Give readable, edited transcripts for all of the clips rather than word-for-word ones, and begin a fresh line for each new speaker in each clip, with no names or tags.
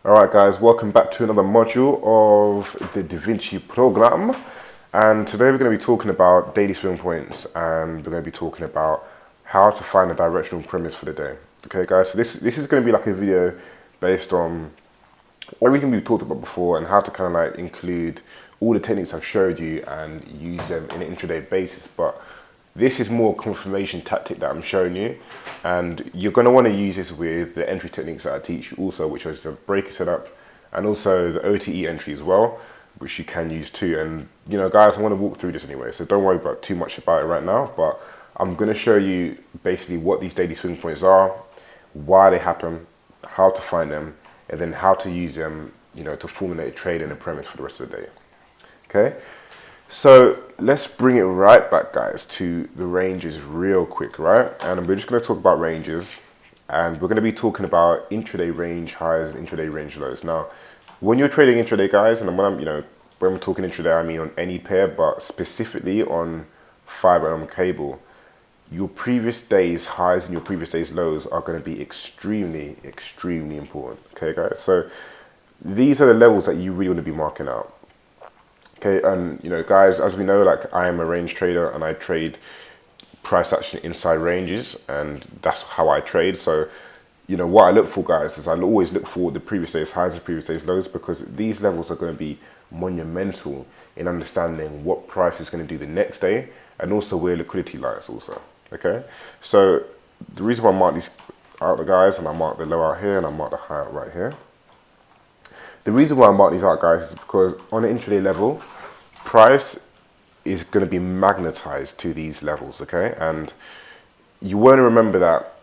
Alright guys, welcome back to another module of the Da Vinci program. And today we're going to be talking about daily swing points, and we're going to be talking about how to find a directional premise for the day. Okay guys, so this is going to be like a video based on everything we've talked about before and how to kind of like include all the techniques I've showed you and use them in an intraday basis. But this is more confirmation tactic that I'm showing you, and you're going to want to use this with the entry techniques that I teach you also, which is the breaker setup and also the OTE entry as well, which you can use too. And you know guys, I want to walk through this anyway, so don't worry about too much about it right now, but I'm going to show you basically what these daily swing points are, why they happen, how to find them, and then how to use them, you know, to formulate a trade and a premise for the rest of the day. Okay, so let's bring it right back, guys, to the ranges real quick, right? And we're just going to talk about ranges, and we're going to be talking about intraday range highs and intraday range lows. Now, when you're trading intraday, guys, and when we're talking intraday, I mean on any pair, but specifically on fiber and on cable, your previous day's highs and your previous day's lows are going to be extremely, extremely important. Okay, guys. So these are the levels that you really want to be marking out. Okay, and you know, guys, as we know, like I am a range trader and I trade price action inside ranges, and that's how I trade. So, you know, what I look for, guys, is I always look for the previous day's highs and previous day's lows, because these levels are going to be monumental in understanding what price is going to do the next day and also where liquidity lies also. Okay, so the reason why I mark these out, guys, and I mark the low out here and I mark the high out right here. The reason why I mark these out, guys, is because on an intraday level, price is going to be magnetized to these levels, okay? And you want to remember that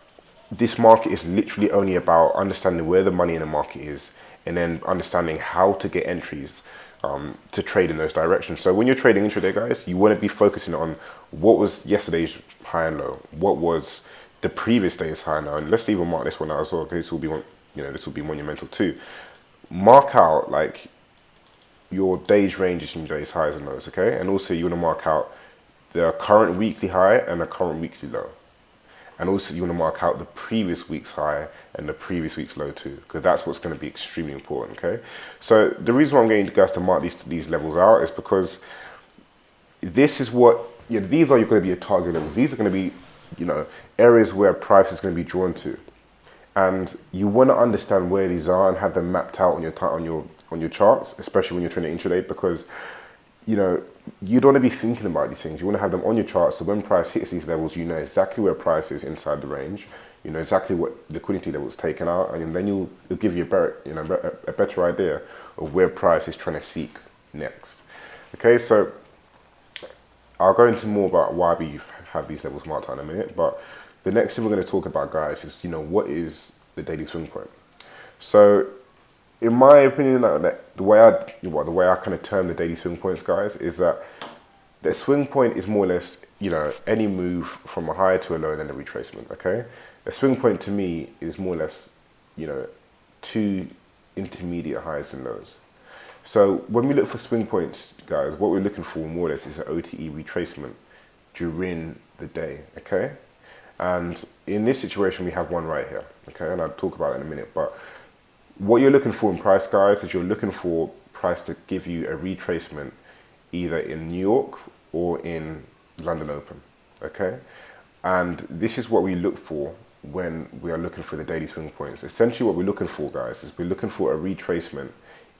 this market is literally only about understanding where the money in the market is and then understanding how to get entries to trade in those directions. So when you're trading intraday, guys, you want to be focusing on what was yesterday's high and low, what was the previous day's high and low, and let's even mark this one out as well, because this will be one, you know, this will be monumental too. Mark out like your day's ranges and your day's highs and lows, okay? And also you want to mark out the current weekly high and the current weekly low. And also you want to mark out the previous week's high and the previous week's low too, because that's what's going to be extremely important, okay? So the reason why I'm getting you guys to mark these levels out is because this is what, you know, these are going to be your target levels. These are going to be, you know, areas where price is going to be drawn to. And you want to understand where these are and have them mapped out on your charts, especially when you're trading intraday, because you know you don't want to be thinking about these things. You want to have them on your charts, so when price hits these levels, you know exactly where price is inside the range. You know exactly what liquidity level is taken out, and then it'll give you a better idea of where price is trying to seek next. Okay, so I'll go into more about why we have these levels marked out in a minute, but the next thing we're going to talk about, guys, is, you know, what is the daily swing point? So, in my opinion, the way I kind of term the daily swing points, guys, is that the swing point is more or less, you know, any move from a high to a low and then a retracement. Okay, a swing point to me is more or less, you know, two intermediate highs and lows. So when we look for swing points, guys, what we're looking for more or less is an OTE retracement during the day. Okay. And in this situation, we have one right here, okay? And I'll talk about it in a minute. But what you're looking for in price, guys, is you're looking for price to give you a retracement either in New York or in London Open, okay? And this is what we look for when we are looking for the daily swing points. Essentially what we're looking for, guys, is we're looking for a retracement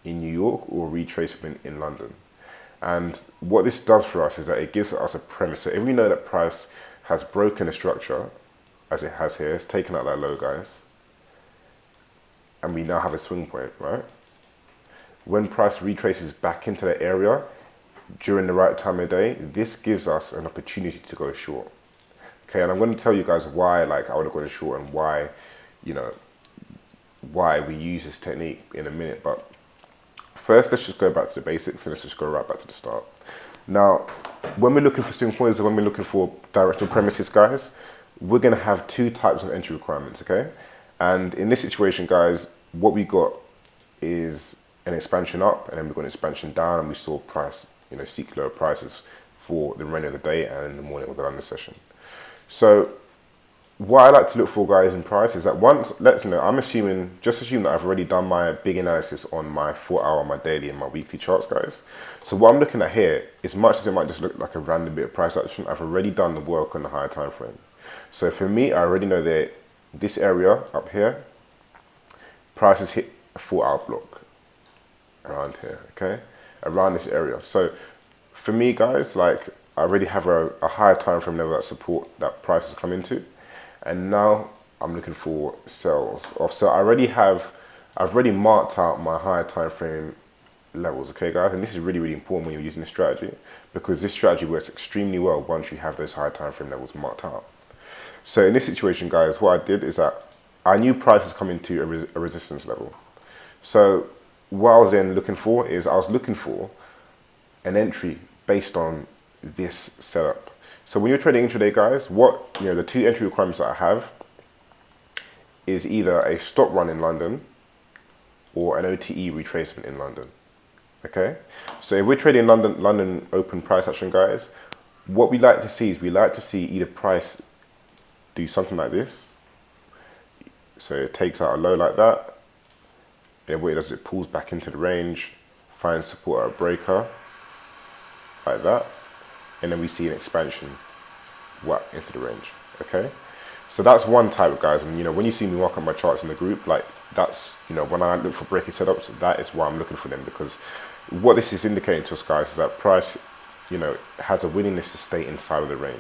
in New York or a retracement in London. And what this does for us is that it gives us a premise. So if we know that price has broken a structure, as it has here, it's taken out that low, guys, and we now have a swing point, right? When price retraces back into the area during the right time of day, this gives us an opportunity to go short. Okay, and I'm going to tell you guys why, like, I would have gone short and why, you know, why we use this technique in a minute. But first, let's just go back to the basics and let's just go right back to the start. Now, when we're looking for swing points and when we're looking for directional premises, guys, we're going to have two types of entry requirements, okay? And in this situation, guys, what we got is an expansion up, and then we got an expansion down, and we saw price, you know, seek lower prices for the remainder of the day and in the morning of the London session. So what I like to look for, guys, in price is that once, let's know, just assume that I've already done my big analysis on my 4 hour, my daily and my weekly charts, guys. So what I'm looking at here, as much as it might just look like a random bit of price action, I've already done the work on the higher time frame. So for me, I already know that this area up here, price has hit a 4 hour block around here, okay? Around this area. So for me, guys, like I already have a higher time frame level that support that price has come into. And now I'm looking for sells off. So I've already marked out my higher time frame levels, okay, guys? And this is really, really important when you're using this strategy, because this strategy works extremely well once you have those higher time frame levels marked out. So in this situation, guys, what I did is that I knew prices coming to a resistance level. So what I was then looking for is I was looking for an entry based on this setup. So when you're trading intraday, guys, the two entry requirements that I have is either a stop run in London or an OTE retracement in London. Okay, so if we're trading London open price action, guys, what we like to see is we like to see either price do something like this. So it takes out a low like that, and what it does, it pulls back into the range, finds support at a breaker like that, and then we see an expansion into the range. Okay, so that's one type, guys. And when you see me mark up my charts in the group, like that's when I look for breaking setups, that is why I'm looking for them, because what this is indicating to us, guys, is that price has a willingness to stay inside of the range.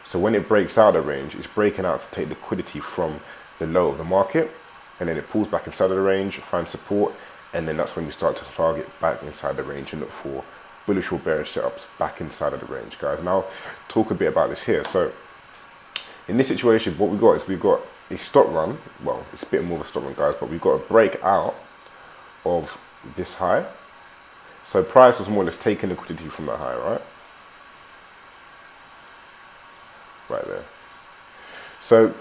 So when it breaks out of the range, it's breaking out to take liquidity from the low of the market, and then it pulls back inside of the range, finds support, and then that's when we start to target back inside the range and look for bullish or bearish setups back inside of the range, guys. And I'll talk a bit about this here. So in this situation, what we've got a stop run. Well, it's a bit more of a stop run, guys, but we've got a break out of this high. So price was more or less taking liquidity from that high, right? Right there. So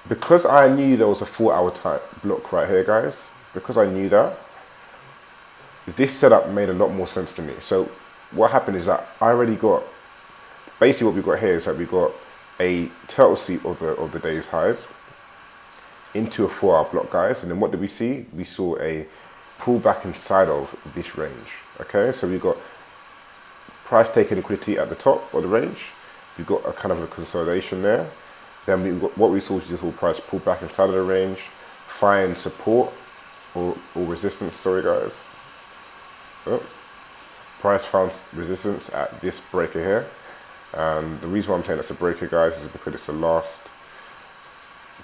because I knew there was a 4 hour type block right here, guys, because I knew that, this setup made a lot more sense to me. So what happened is that I already got, basically what we've got here is that we got a turtle sweep of the day's highs into a 4 hour block, guys. And then what did we see? We saw a pullback inside of this range. Okay, so we've got price taking liquidity at the top of the range. We've got a kind of a consolidation there. Then what we saw was this whole price pull back inside of the range, find support or resistance, sorry, guys. Oh, price found resistance at this breaker here. The reason why I'm saying that's a breaker, guys, is because it's the last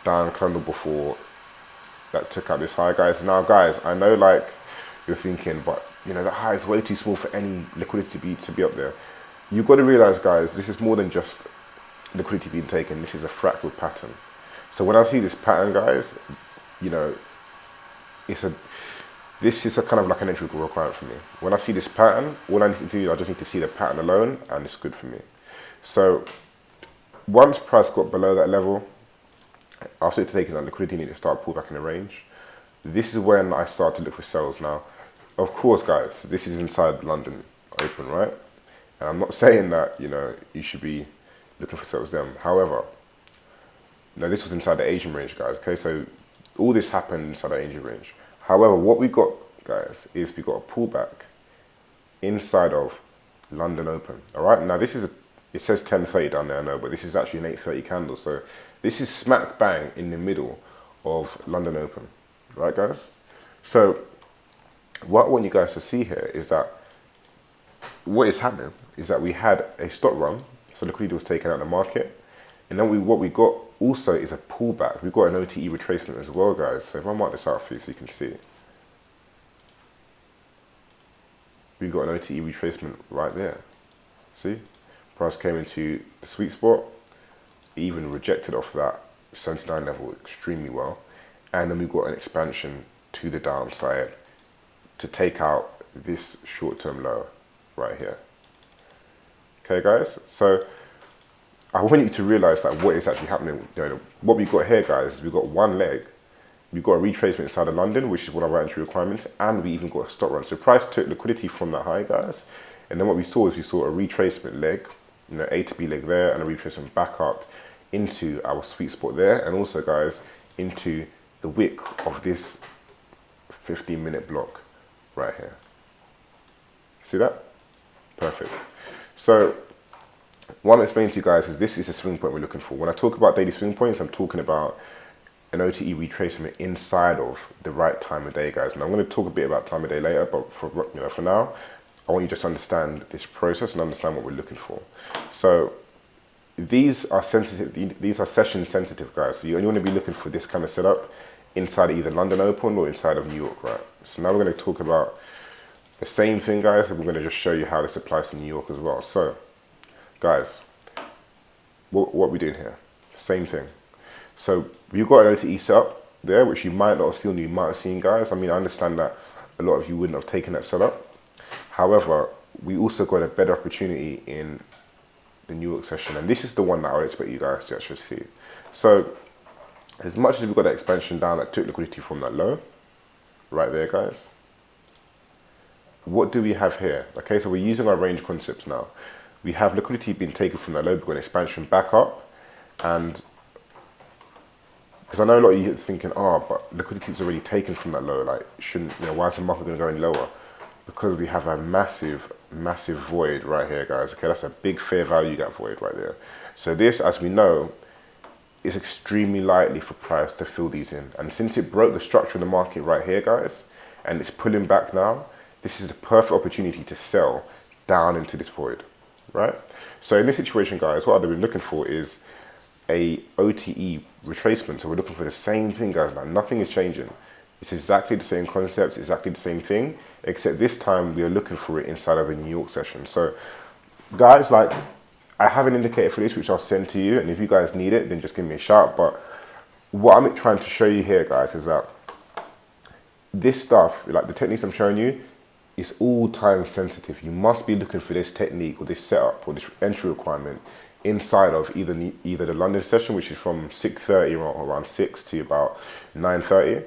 down candle before that took out this high, guys. Now, guys, I know like you're thinking, but that high is way too small for any liquidity to be up there. You've got to realize, guys, this is more than just liquidity being taken. This is a fractal pattern. So when I see this pattern, guys, this is a kind of like an entry requirement for me. When I see this pattern, all I need to do, I just need to see the pattern alone, and it's good for me. So once price got below that level, after it's taking that liquidity, need to start pull back in the range. This is when I start to look for sells. Now, of course, guys, this is inside London open, right? And I'm not saying that you should be looking for sells then. However, this was inside the Asian range, guys. Okay, so all this happened inside the Asian range. However, what we got, guys, is we got a pullback inside of London open. All right, now this is it says 10:30 down there, I know, but this is actually an 8:30 candle. So this is smack bang in the middle of London open, right, guys? So what I want you guys to see here is that what is happening is that we had a stop run, so liquidity was taken out of the market, and then what we got also is a pullback. We've got an OTE retracement as well, guys. So if I mark this out for you so you can see, we got an OTE retracement right there. See, price came into the sweet spot, even rejected off that 79 level extremely well, and then we've got an expansion to the downside to take out this short-term low right here. Okay, guys, so I want you to realize that what is actually happening. What we've got here, guys, is we've got one leg. We've got a retracement inside of London, which is one of our entry requirements, and we even got a stop run. So price took liquidity from that high, guys, and then what we saw is we saw a retracement leg, A to B leg there, and a retracement back up into our sweet spot there, and also guys into the wick of this 15-minute block right here. See that? Perfect. So what I'm explaining to you guys is this is a swing point we're looking for. When I talk about daily swing points, I'm talking about an OTE retracement inside of the right time of day, guys. And I'm going to talk a bit about time of day later, but for now, I want you to just understand this process and understand what we're looking for. So these are sensitive. These are session sensitive, guys. So you only want to be looking for this kind of setup inside either London Open or inside of New York, right? So now we're going to talk about the same thing, guys, and we're going to just show you how this applies to New York as well. So, guys, what are we doing here? Same thing. So we've got an OTE setup there, which you might not have seen, you might have seen, guys. I mean, I understand that a lot of you wouldn't have taken that setup. However, we also got a better opportunity in the New York session, and this is the one that I would expect you guys to actually see. So, as much as we've got that expansion down that took liquidity from that low, right there, guys, what do we have here? Okay, so we're using our range concepts now. We have liquidity being taken from that low, we've got an expansion back up, and because I know a lot of you are thinking, oh, but liquidity is already taken from that low, like, shouldn't, why is the market going to go any lower? Because we have a massive, massive void right here, guys. Okay, that's a big fair value gap void right there. So this, as we know, is extremely likely for price to fill these in. And since it broke the structure of the market right here, guys, and it's pulling back now, this is the perfect opportunity to sell down into this void, right? So in this situation, guys, what I've been looking for is a OTE retracement. So we're looking for the same thing, guys. Like, nothing is changing. It's exactly the same concept, exactly the same thing, except this time we are looking for it inside of the New York session. So guys, like, I have an indicator for this, which I'll send to you. And if you guys need it, then just give me a shout. But what I'm trying to show you here, guys, is that this stuff, like the techniques I'm showing you, is all time sensitive. You must be looking for this technique or this setup or this entry requirement inside of either the London session, which is from 6:30 or around 6 to about 9:30.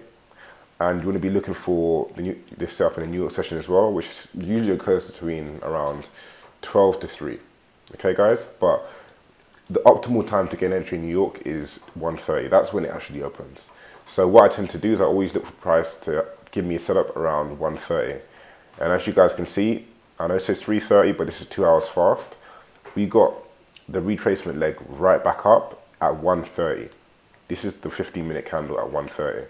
And you want to be looking for this setup in the New York session as well, which usually occurs between around 12 to 3. Okay, guys? But the optimal time to get an entry in New York is 1:30. That's when it actually opens. So what I tend to do is I always look for price to give me a setup around 1:30. And as you guys can see, I know it says 3:30, but this is 2 hours fast. We got the retracement leg right back up at 1:30. This is the 15-minute candle at 1:30.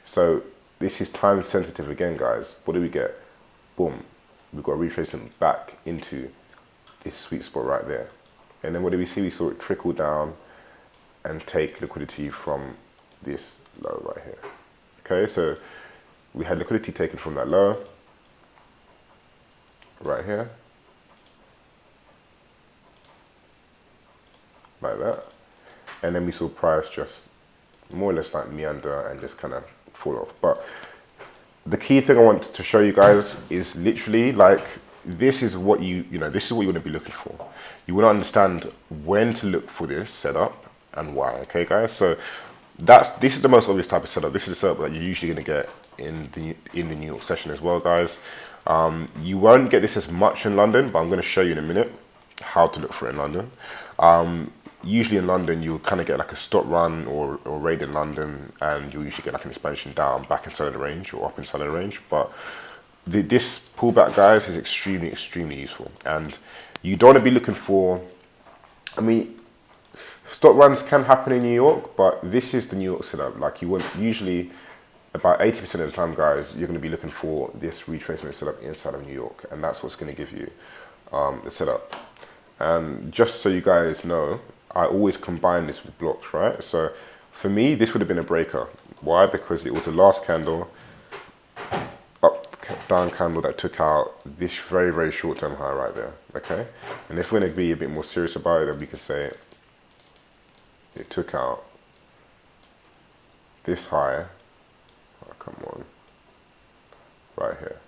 So this is time sensitive again, guys. What do we get? Boom. We've got a retracement back into this sweet spot right there. And then what do we see? We saw it trickle down and take liquidity from this low right here. Okay, so we had liquidity taken from that low right here, like that. And then we saw price just more or less like meander and just kind of fall off. But the key thing I want to show you guys is literally like, this is what this is what you want to be looking for. You want to understand when to look for this setup and why. Okay, guys. So this is the most obvious type of setup. This is a setup that you're usually going to get in the New York session as well, guys. You won't get this as much in London, but I'm going to show you in a minute how to look for it in London. Usually in London, you'll kind of get like a stop run or raid in London, and you'll usually get like an expansion down, back inside of the range or up inside of the range. But this pullback, guys, is extremely, extremely useful. And you don't want to be looking for, I mean, stop runs can happen in New York, but this is the New York setup. Like, you want, usually about 80% of the time, guys, you're going to be looking for this retracement setup inside of New York, and that's what's going to give you the setup. And just so you guys know, I always combine this with blocks, right? So for me, this would have been a breaker. Why? Because it was the last candle, down candle that took out this very, very short-term high right there, okay? And if we're going to be a bit more serious about it, then we can say it took out this high, oh, come on, right here.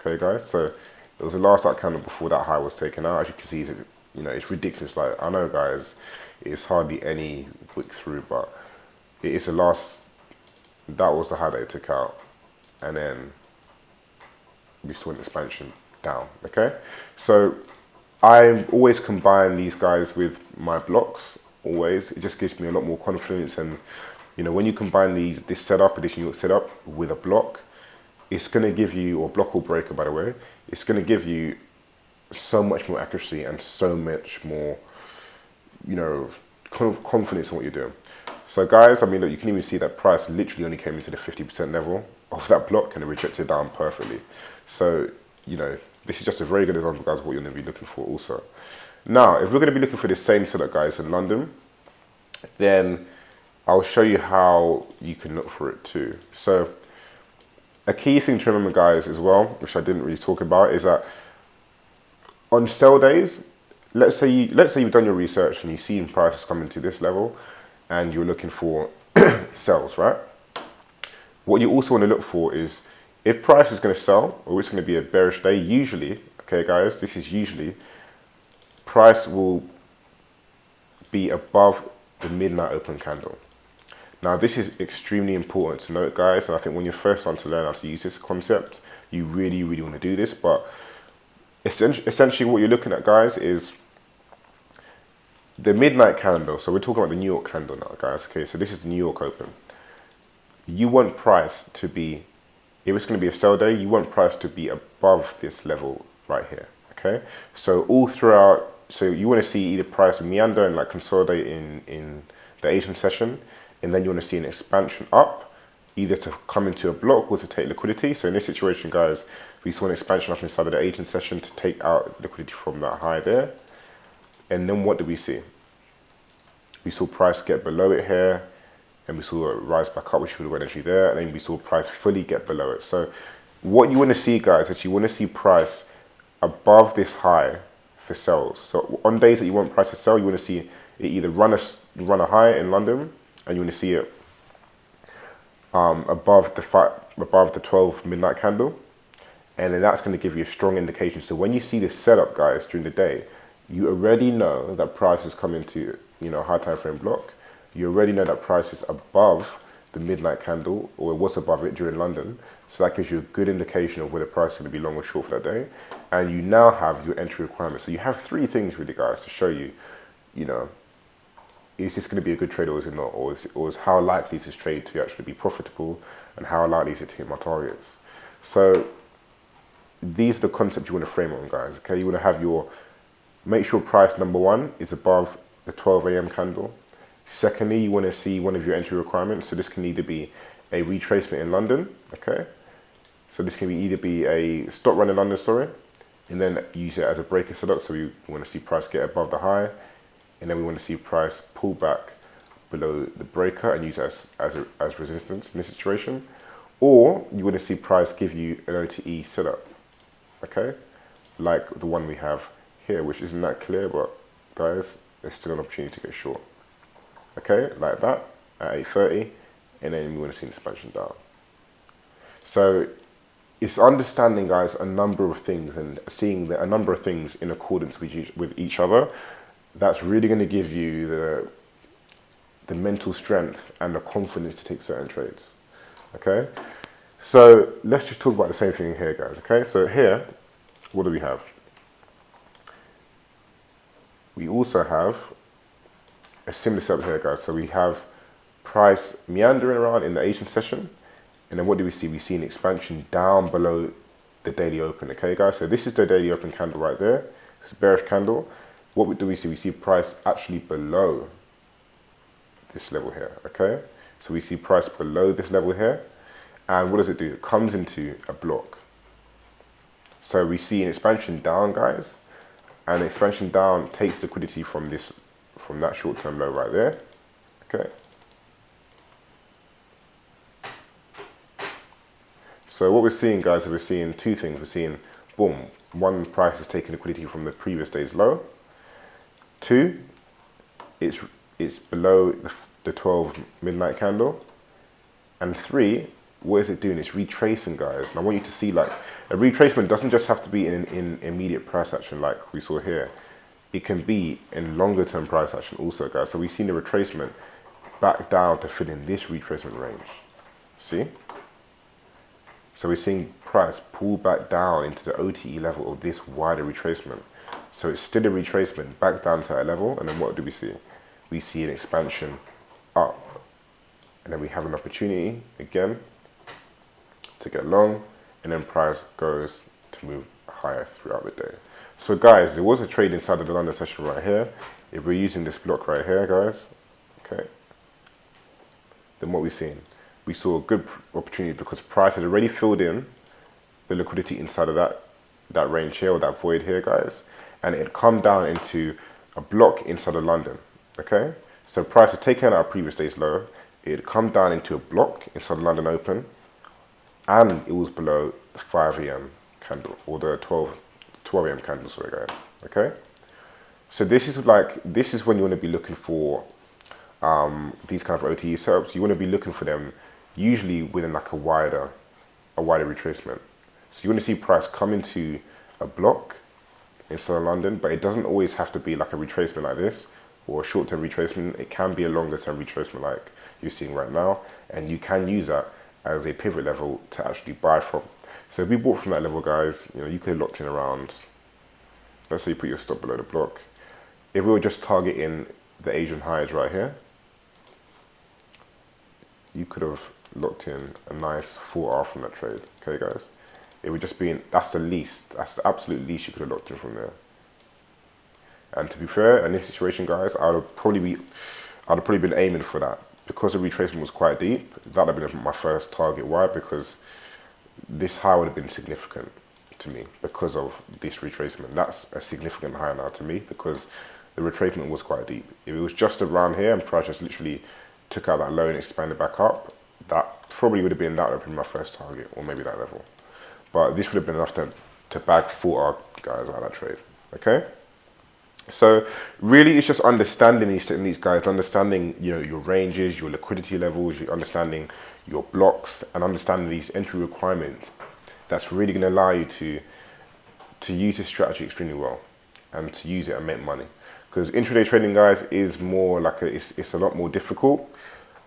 Okay, guys, so it was the last that candle before that high was taken out. As you can see, it's ridiculous. Like, I know, guys, it's hardly any wick through, but it is the last, that was the high that it took out. And then we saw an expansion down, okay? So I always combine these guys with my blocks, always. It just gives me a lot more confidence. And you know, when you combine this setup, this New York setup with a block, it's going to give you, or block or breaker by the way, it's going to give you so much more accuracy and so much more, you know, kind of confidence in what you're doing. So guys, I mean, look, you can even see that price literally only came into the 50% level of that block and it rejected down perfectly. So, you know, this is just a very good example, guys, of what you're going to be looking for also. Now, if we're going to be looking for the same setup, guys, in London, then I'll show you how you can look for it too. So a key thing to remember, guys, as well, which I didn't really talk about, is that on sell days, let's say you've done your research and you've seen prices coming to this level and you're looking for sells, right? What you also want to look for is if price is going to sell or it's going to be a bearish day, usually, okay guys, this is usually, price will be above the midnight open candle. Now this is extremely important to note, guys, and I think when you're first starting to learn how to use this concept, you really want to do this. But essentially what you're looking at, guys, is the midnight candle. So we're talking about the New York candle now, guys. Okay, so this is the New York open. You want price to be, if it's going to be a sell day, you want price to be above this level right here. Okay, so all throughout, so you want to see either price meander and like consolidate in the Asian session, and then you want to see an expansion up, either to come into a block or to take liquidity. So in this situation, guys, we saw an expansion up inside of the Asian session to take out liquidity from that high there. And then what did we see? We saw price get below it here, and we saw it rise back up, which would have energy there, and then we saw price fully get below it. So what you want to see, guys, is you want to see price above this high for sells. So on days that you want price to sell, you want to see it either run a high in London, and you want to see it above the 12 midnight candle, and then that's going to give you a strong indication. So when you see this setup, guys, during the day, you already know that price is coming to, you know, high time frame block. You already know that price is above the midnight candle, or it was above it during London. So that gives you a good indication of whether price is going to be long or short for that day. And you now have your entry requirements. So you have three things really, guys, to show you, you know, is this going to be a good trade or is it not? Or is how likely is this trade to actually be profitable, and how likely is it to hit my targets? So these are the concepts you want to frame on, guys. Okay, you want to have your, make sure price number one is above the 12 a.m. candle. Secondly, you want to see one of your entry requirements. So this can either be a retracement in London, okay? So this can either be a stop run in London, sorry, and then use it as a breaker setup. So we want to see price get above the high, and then we want to see price pull back below the breaker and use it as resistance in this situation. Or you want to see price give you an OTE setup, okay? Like the one we have here, which isn't that clear, but guys, there's still an opportunity to get short. Okay, like that at 8:30, and then we want to see an expansion down. So it's understanding, guys, a number of things and seeing a number of things in accordance with each other. That's really going to give you the mental strength and the confidence to take certain trades. Okay, so let's just talk about the same thing here, guys. Okay, so here, what do we have? We also have a similar setup here, guys. So we have price meandering around in the Asian session, and then what do we see? We see an expansion down below the daily open. Okay, guys, so this is the daily open candle right there. It's a bearish candle. What do we see? We see price actually below this level here. Okay, so we see price below this level here, and what does it do? It comes into a block. So we see an expansion down, guys, and the expansion down takes liquidity from that short-term low right there. Okay, so what we're seeing, guys, is we're seeing two things. We're seeing, boom, one, price is taking liquidity from the previous day's low. Two, it's below the 12 midnight candle. And three, what is it doing? It's retracing, guys. And I want you to see, like, a retracement doesn't just have to be in immediate price action like we saw here. It can be in longer term price action also, guys. So we've seen the retracement back down to fit in this retracement range. See? So we're seeing price pull back down into the OTE level of this wider retracement. So it's still a retracement back down to that level, and then what do we see? we see an expansion up, and then we have an opportunity again to get long, and then price goes to move higher throughout the day. So guys, there was a trade inside of the London session right here. If we're using this block right here, guys, okay, then what we've seen, we saw a good opportunity because price had already filled in the liquidity inside of that range here, or that void here, guys, and it had come down into a block inside of London, okay? So price had taken out our previous day's low, it had come down into a block inside of London Open, and it was below the 5 a.m. candle, or the 12 a.m. candle, sorry guys, okay? So this is when you want to be looking for these kind of OTE setups. You want to be looking for them usually within like a wider retracement. So you want to see price come into a block inside of London, but it doesn't always have to be like a retracement like this, or a short-term retracement. It can be a longer-term retracement like you're seeing right now, and you can use that as a pivot level to actually buy from. So if we bought from that level, guys, you know, you could have locked in around, let's say you put your stop below the block. If we were just targeting the Asian highs right here, you could have locked in a nice 4R from that trade, okay guys? It would just be, that's the absolute least you could have locked in from there. And to be fair, in this situation, guys, I'd have probably been aiming for that. Because the retracement was quite deep, that would have been my first target. Why? Because this high would have been significant to me because of this retracement. That's a significant high now to me because the retracement was quite deep. If it was just around here and price just literally took out that low and expanded back up, that probably would have been my first target, or maybe that level. But this would have been enough to bag 4R guys out of that trade, okay? So really it's just understanding these techniques, guys, understanding, you know, your ranges, your liquidity levels, your understanding your blocks, and understanding these entry requirements. That's really going to allow you to use this strategy extremely well and to use it and make money. Because intraday trading, guys, is more like it's a lot more difficult.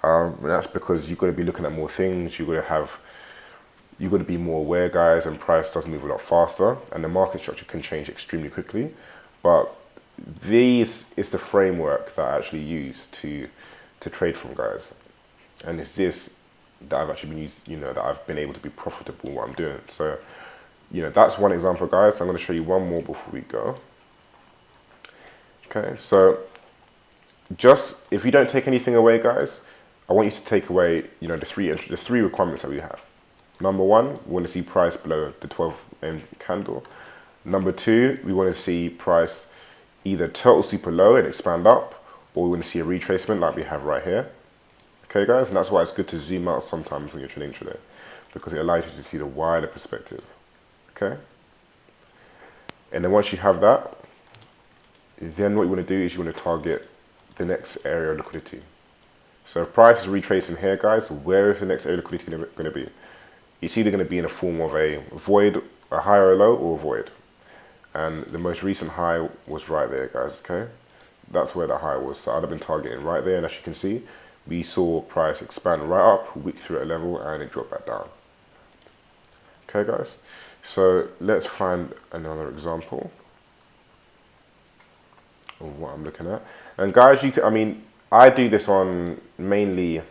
And that's because you've got to be looking at more things. You've got to be more aware, guys, and price does move a lot faster, and the market structure can change extremely quickly. But this is the framework that I actually use to trade from, guys, and it's this that I've actually been used, you know, that I've been able to be profitable in what I'm doing. So, you know, that's one example, guys. I'm going to show you one more before we go. Okay, so just if you don't take anything away, guys, I want you to take away, you know, the three requirements that we have. Number one, we want to see price below the 12 AM candle. Number two, we want to see price either total super low and expand up, or we want to see a retracement like we have right here. Okay, guys, and that's why it's good to zoom out sometimes when you're trading intraday, because it allows you to see the wider perspective. Okay, and then once you have that, then what you want to do is you want to target the next area of liquidity. So if price is retracing here, guys, where is the next area of liquidity going to be? It's either going to be in the form of a void, a high or a low, or a void. And the most recent high was right there, guys, okay? That's where the high was. So I'd have been targeting right there, and as you can see, we saw price expand right up, wick through at a level, and it dropped back down. Okay, guys? So let's find another example of what I'm looking at. And guys, I do this on mainly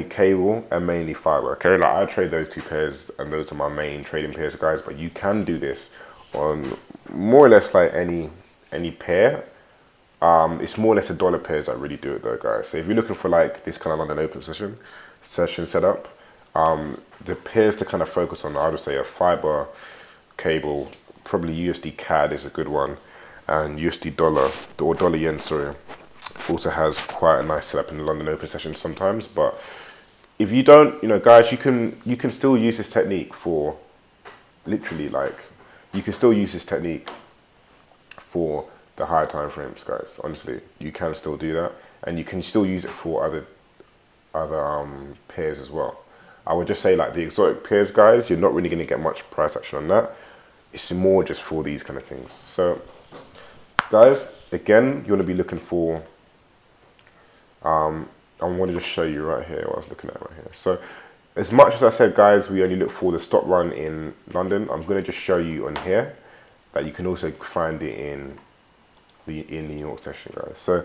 cable and mainly fiber, okay? Like I trade those two pairs and those are my main trading pairs, guys, but you can do this on more or less like any pair. It's more or less a dollar pairs that really do it though, guys. So if you're looking for like this kind of London open session setup, the pairs to kind of focus on, I would say a fiber cable, probably USD CAD is a good one, and USD dollar, or dollar yen, sorry, also has quite a nice setup in the London open session sometimes. But if you don't, you know, guys, you can still use this technique for literally like, you can still use this technique for the higher time frames, guys. Honestly, you can still do that, and you can still use it for other pairs as well. I would just say like the exotic pairs, guys, you're not really going to get much price action on that. It's more just for these kind of things. So guys, again, you want to be looking for, I want to just show you right here what I was looking at right here. So as much as I said, guys, we only look for the stop run in London, I'm going to just show you on here that you can also find it in in New York session, guys. So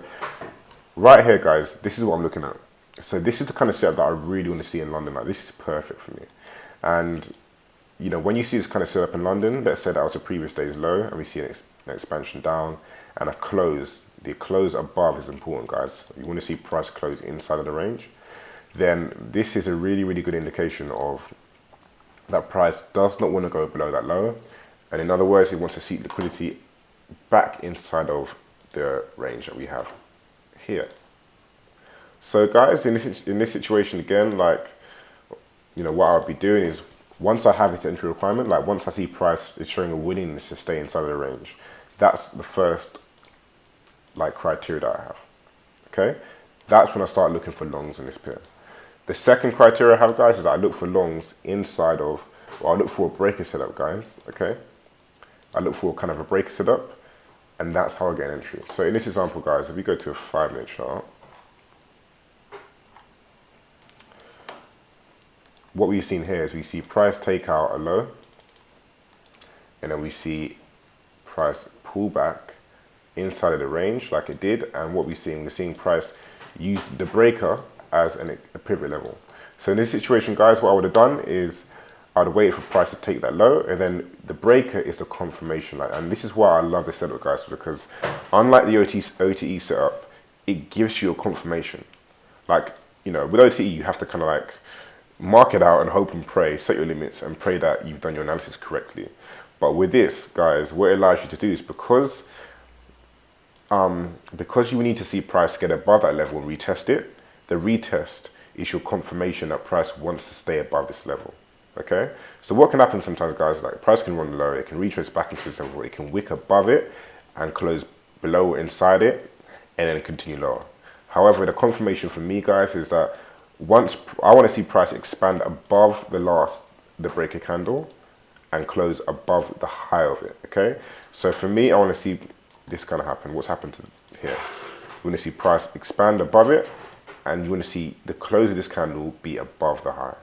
right here, guys, this is what I'm looking at. So this is the kind of setup that I really want to see in London. Like, this is perfect for me. And you know, when you see this kind of setup in London, let's say that was a previous day's low, and we see an expansion down and a close. The close above is important, guys. You want to see price close inside of the range. Then this is a really, really good indication of that price does not want to go below that low. And in other words, it wants to seek liquidity back inside of the range that we have here. So guys, in this situation again, like, you know, what I'll be doing is, once I have this entry requirement, like once I see price is showing a willingness to stay inside of the range, that's the first like criteria that I have. Okay, that's when I start looking for longs on this pair. The second criteria I have, guys, is that I look for longs inside of, or I look for a breaker setup, guys. Okay, I look for kind of a breaker setup, and that's how I get an entry. So in this example, guys, if we go to a 5-minute chart, what we've seen here is we see price take out a low, and then we see price pull back inside of the range like it did. And what we're seeing price use the breaker as a pivot level. So in this situation, guys, what I would have done is I'd wait for price to take that low, and then the breaker is the confirmation. And this is why I love this setup, guys, because unlike the OTE setup, it gives you a confirmation. Like, you know, with OTE, you have to kind of like mark it out and hope and pray, set your limits and pray that you've done your analysis correctly. But with this, guys, what it allows you to do is, because you need to see price get above that level and retest it, the retest is your confirmation that price wants to stay above this level. Okay, so what can happen sometimes, guys, like price can run low, it can retrace back into this level, it can wick above it and close below or inside it and then continue lower. However, the confirmation for me, guys, is that once I want to see price expand above the breaker candle and close above the high of it. Okay, so for me, I want to see this kind of happen. What's happened to here? We want to see price expand above it, and you want to see the close of this candle be above the high.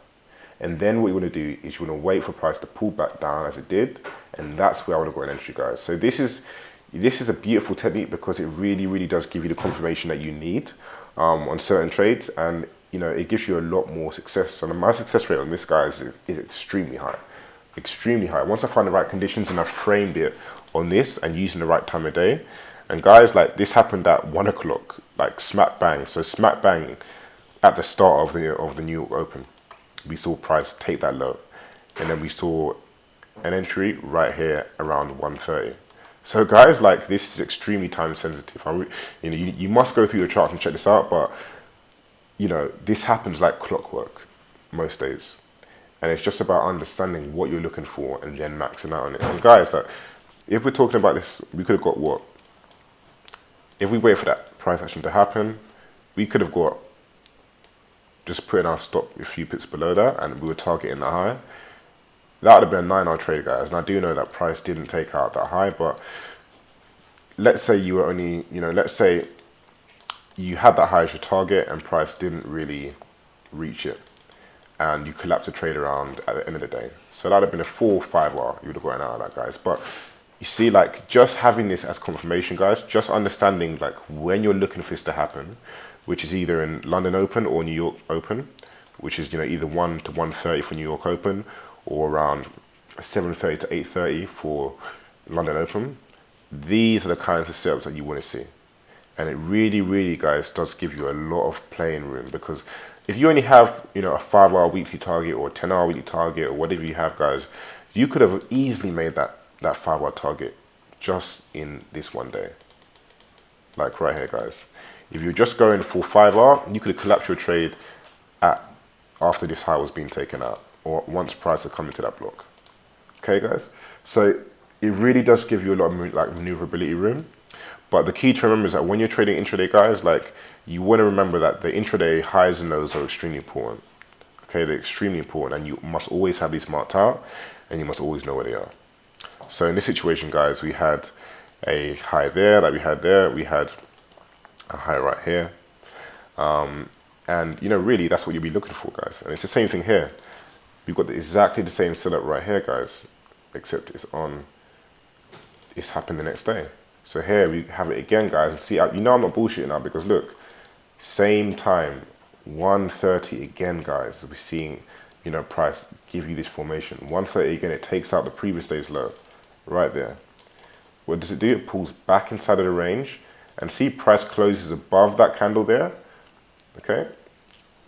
And then what you want to do is you want to wait for price to pull back down as it did, and that's where I want to go an entry, guys. So this is a beautiful technique because it really, really does give you the confirmation that you need on certain trades, and you know, it gives you a lot more success. And my success rate on this, guys, is extremely high. Extremely high. Once I find the right conditions and I framed it on this and using the right time of day. And guys, like this happened at 1 o'clock, like smack bang. So smack bang at the start of the New York Open, we saw price take that low, and then we saw an entry right here around 1:30. So guys, like this is extremely time sensitive. You know, you must go through your chart and check this out, but you know, this happens like clockwork most days. And it's just about understanding what you're looking for and then maxing out on it. And guys, like, if we're talking about this, we could have got what? If we wait for that price action to happen, we could have got just putting our stop a few pips below that, and we were targeting the high. That would have been a 9-hour trade, guys. And I do know that price didn't take out that high, but let's say you were only, you know, let's say you had that high as your target and price didn't really reach it, and you collapsed the trade around at the end of the day. So that would have been a 4 or 5 hour, you would have gotten out of that, guys. But you see, like, just having this as confirmation, guys, just understanding like when you're looking for this to happen, which is either in London Open or New York Open, which is, you know, either 1 to 1:30 for New York Open or around 7:30 to 8:30 for London Open. These are the kinds of setups that you want to see. And it really, really, guys, does give you a lot of playing room, because if you only have, you know, a 5-hour weekly target or a 10-hour weekly target or whatever you have, guys, you could have easily made that 5-hour target just in this one day. Like right here, guys. If you're just going for 5-hour, you could have collapsed your trade after this high was being taken out, or once price had come into that block. Okay, guys? So it really does give you a lot of like maneuverability room. But the key to remember is that when you're trading intraday, guys, like you want to remember that the intraday highs and lows are extremely important. Okay, they're extremely important, and you must always have these marked out, and you must always know where they are. So in this situation, guys, we had a high there that we had there, we had a high right here, and you know, really that's what you'll be looking for, guys. And it's the same thing here. We've got exactly the same setup right here, guys, except it's happened the next day. So here we have it again, guys. And see, you know I'm not bullshitting now, because look, same time, 130 again, guys. We're seeing, you know, price give you this formation. 130 again, it takes out the previous day's low right there. What does it do? It pulls back inside of the range, and see price closes above that candle there. Okay,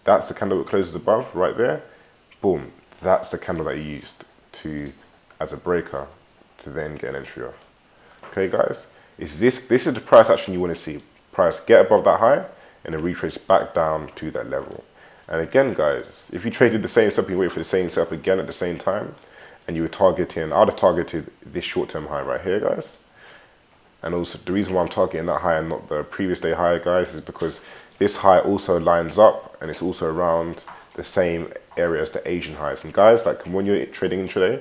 that's the candle that closes above right there. Boom, that's the candle that you used to as a breaker to then get an entry off. Okay, guys, this is the price action you want to see. Price get above that high and then retrace back down to that level. And again, guys, if you traded the same setup, you wait for the same setup again at the same time, and you were targeting, I would have targeted this short-term high right here, guys. And also the reason why I'm targeting that high and not the previous day high, guys, is because this high also lines up and it's also around the same area as the Asian highs. And guys, like when you're trading intraday,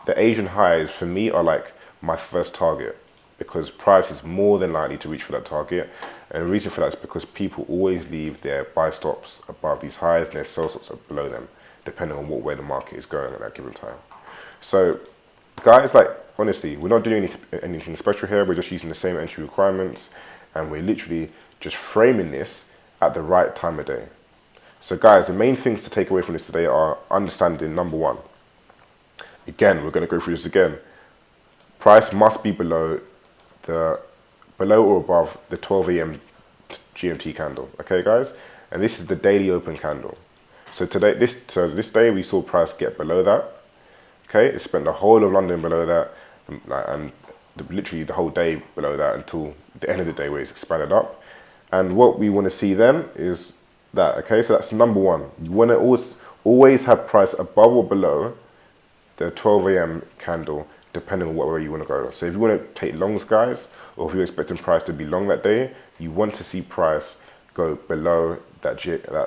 the Asian highs for me are like my first target, because price is more than likely to reach for that target. And the reason for that is because people always leave their buy stops above these highs and their sell stops are below them, depending on what way the market is going at that given time. So guys, like honestly, we're not doing anything special here. We're just using the same entry requirements, and we're literally just framing this at the right time of day. So guys, the main things to take away from this today are understanding number one. Again, we're going to go through this again. Price must be below or above the 12 a.m. GMT candle. Okay, guys, and this is the daily open candle. So today, this day, we saw price get below that. Okay, it spent the whole of London below that, and literally the whole day below that until the end of the day where it's expanded up. And what we want to see then is that. Okay, so that's number one. You want to always have price above or below the 12 a.m. candle, depending on what way you want to go. So if you want to take longs, guys, or if you're expecting price to be long that day, you want to see price go below that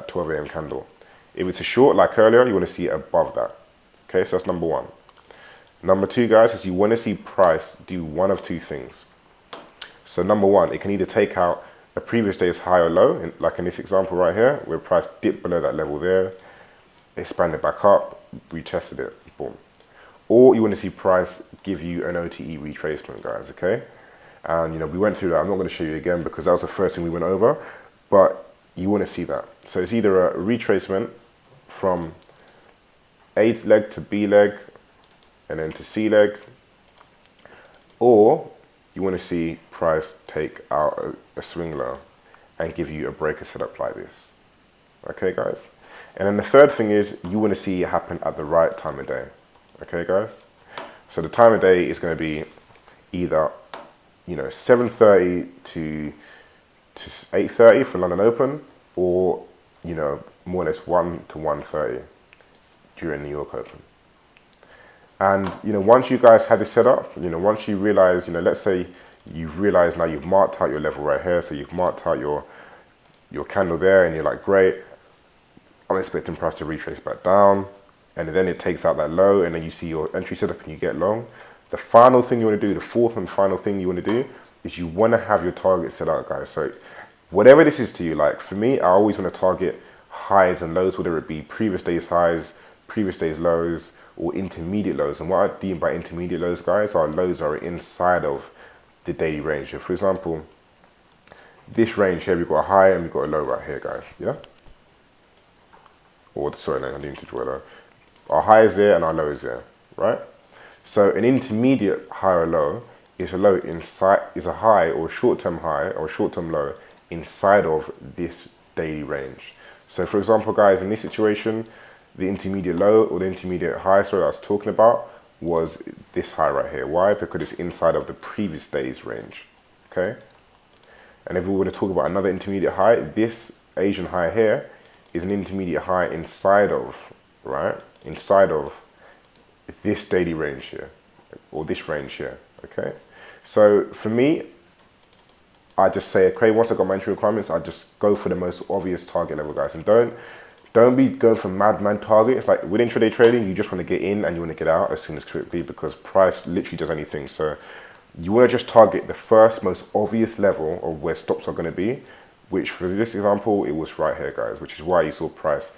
12 a.m. candle. If it's a short, like earlier, you want to see it above that. Okay, so that's number one. Number two, guys, is you want to see price do one of two things. So number one, it can either take out a previous day's high or low, like in this example right here, where price dipped below that level there, expanded back up, retested it, boom. Or you want to see price give you an OTE retracement, guys, okay? And, you know, we went through that. I'm not going to show you again because that was the first thing we went over, but you want to see that. So it's either a retracement from A leg to B leg and then to C leg, or you want to see price take out a swing low and give you a breaker setup like this. Okay, guys? And then the third thing is you want to see it happen at the right time of day. Okay, guys? So the time of day is going to be either, you know, 7:30 to 8:30 for London Open, or, you know, more or less 1 to 1:30 during New York Open. And, you know, once you guys have this set up, you know, once you realize, you know, let's say you've realized now you've marked out your level right here, so you've marked out your candle there, and you're like, great, I'm expecting price to retrace back down, and then it takes out that low, and then you see your entry setup and you get long. The final thing you want to do, the fourth and final thing you want to do, is you want to have your target set out, guys. So whatever this is to you, like for me, I always want to target highs and lows, whether it be previous day's highs, previous day's lows, or intermediate lows. And what I deem by intermediate lows, guys, are lows are inside of the daily range. So for example, this range here, we've got a high and we've got a low right here, guys, yeah? Or, sorry, no, I need to draw a low. Our high is there and our low is there, right? So an intermediate high or low is a low inside, is a high or a short-term high or a short-term low inside of this daily range. So for example, guys, in this situation, the intermediate low or the intermediate high, sorry, I was talking about was this high right here. Why? Because it's inside of the previous day's range, okay? And if we want to talk about another intermediate high, this Asian high here is an intermediate high inside of, right? Inside of this daily range here, or this range here, okay? So for me, I just say, okay, once I got my entry requirements, I just go for the most obvious target level, guys. And don't be going for madman targets. Like with intraday trading, you just want to get in and you want to get out as soon as quickly, because price literally does anything. So you want to just target the first most obvious level of where stops are going to be, which for this example, it was right here, guys, which is why you saw price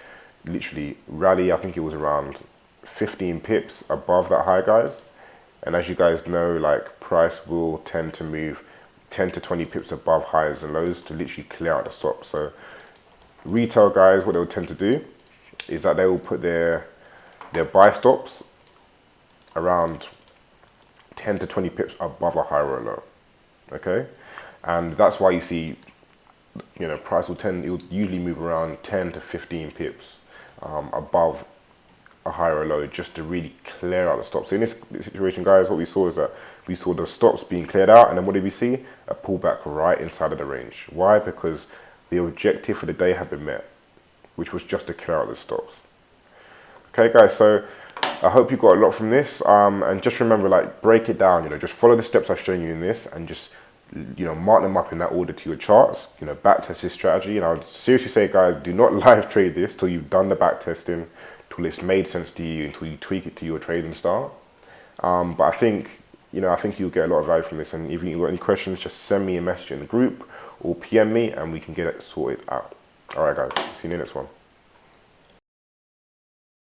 literally rally. I think it was around 15 pips above that high, guys. And as you guys know, like price will tend to move 10 to 20 pips above highs and lows to literally clear out the stop. So retail guys, what they'll tend to do is that they will put their buy stops around 10 to 20 pips above a high or a low. Okay, and that's why you see, price it'll usually move around 10 to 15 pips above a high or a low, just to really clear out the stops. So in this situation, guys, what we saw is that we saw the stops being cleared out, and then what did we see? A pullback right inside of the range. Why? Because the objective for the day had been met, which was just to clear out the stops. Okay, guys, so I hope you got a lot from this, and just remember, like, break it down, just follow the steps I've shown you in this, and just, mark them up in that order to your charts, back test this strategy. And I would seriously say, guys, do not live trade this till you've done the back testing, till it's made sense to you, until you tweak it to your trading style. But I think you'll get a lot of value from this, and if you've got any questions, just send me a message in the group or PM me and we can get it sorted out. All right, guys, see you in the next one.